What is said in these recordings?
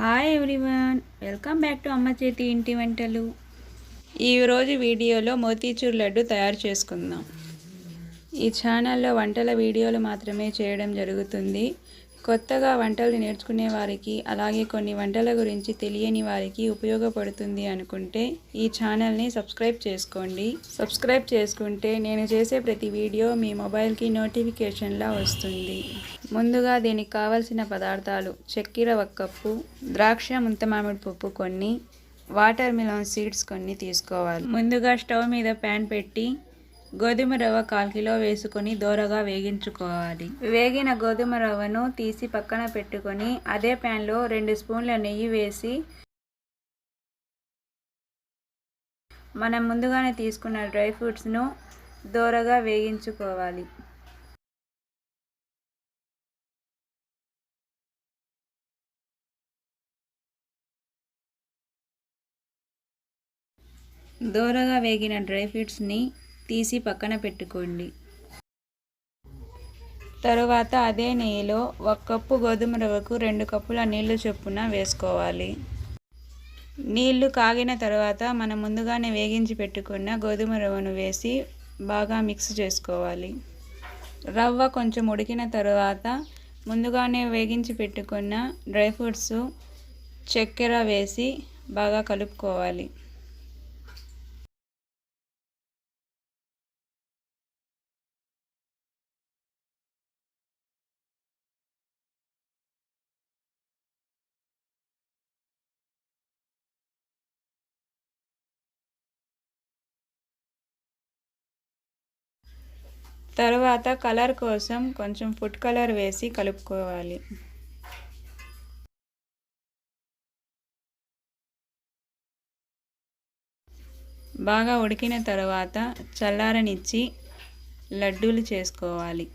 Hi everyone, welcome back to అమ్మ చేతి ఇంటి వంటలు. ఈరోజు వీడియోలో మోతీచూర్ లడ్డు తయారు చేసుకుందాం. ఈ ఛానల్లో వంటల వీడియోలు మాత్రమే చేయడం జరుగుతుంది. కొత్తగా వంటలు నేర్చుకునే వారికి, అలాగే కొన్ని వంటల గురించి తెలియని వారికి ఉపయోగపడుతుంది అనుకుంటే ఈ ఛానల్ని సబ్స్క్రైబ్ చేసుకోండి. సబ్స్క్రైబ్ చేసుకుంటే నేను చేసే ప్రతి వీడియో మీ మొబైల్కి నోటిఫికేషన్లా వస్తుంది. ముందుగా దీనికి కావలసిన పదార్థాలు: చక్కెర 1 కప్పు, ద్రాక్ష ముంత మామిడి పప్పు కొన్ని, వాటర్ మిలన్ సీడ్స్ కొన్ని తీసుకోవాలి. ముందుగా స్టవ్ మీద ప్యాన్ పెట్టి గోధుమ రవ్వ 1/4 కిలో వేసుకొని దోరగా వేగించుకోవాలి. వేగిన గోధుమ రవ్వను తీసి పక్కన పెట్టుకొని అదే ప్యాన్లో 2 స్పూన్ల నెయ్యి వేసి మనం ముందుగానే తీసుకున్న డ్రై ఫ్రూట్స్ను దోరగా వేగించుకోవాలి. దోరగా వేగిన డ్రై ఫ్రూట్స్ని తీసి పక్కన పెట్టుకోండి. తరువాత అదే నెయ్యిలో 1 కప్పు గోధుమ రవ్వకు 2 కప్పుల నీళ్లు చొప్పున వేసుకోవాలి. నీళ్లు కాగిన తర్వాత మనం ముందుగానే వేగించి పెట్టుకున్న గోధుమ రవ్వను వేసి బాగా మిక్స్ చేసుకోవాలి. రవ్వ కొంచెం ఉడికిన తర్వాత ముందుగానే వేగించి పెట్టుకున్న డ్రై ఫ్రూట్స్, చక్కెర వేసి బాగా కలుపుకోవాలి. తర్వాత కలర్ కోసం కొంచెం ఫుడ్ కలర్ వేసి కలుపుకోవాలి. బాగా ఉడికిన తర్వాత చల్లారనిచ్చి లడ్డూలు చేసుకోవాలి.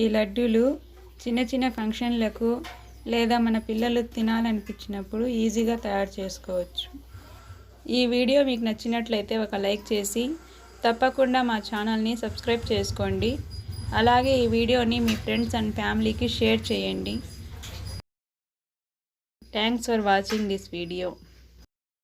ఈ లడ్డూలు చిన్న చిన్న ఫంక్షన్లకు లేదా మన పిల్లలు తినాలనిపించినప్పుడు ఈజీగా తయారు చేసుకోవచ్చు. ఈ వీడియో మీకు నచ్చినట్లయితే ఒక లైక్ చేసి తప్పకుండా మా ఛానల్ని సబ్స్క్రైబ్ చేసుకోండి. అలాగే ఈ వీడియోని మీ ఫ్రెండ్స్ అండ్ ఫ్యామిలీకి షేర్ చేయండి. Thanks for watching this video.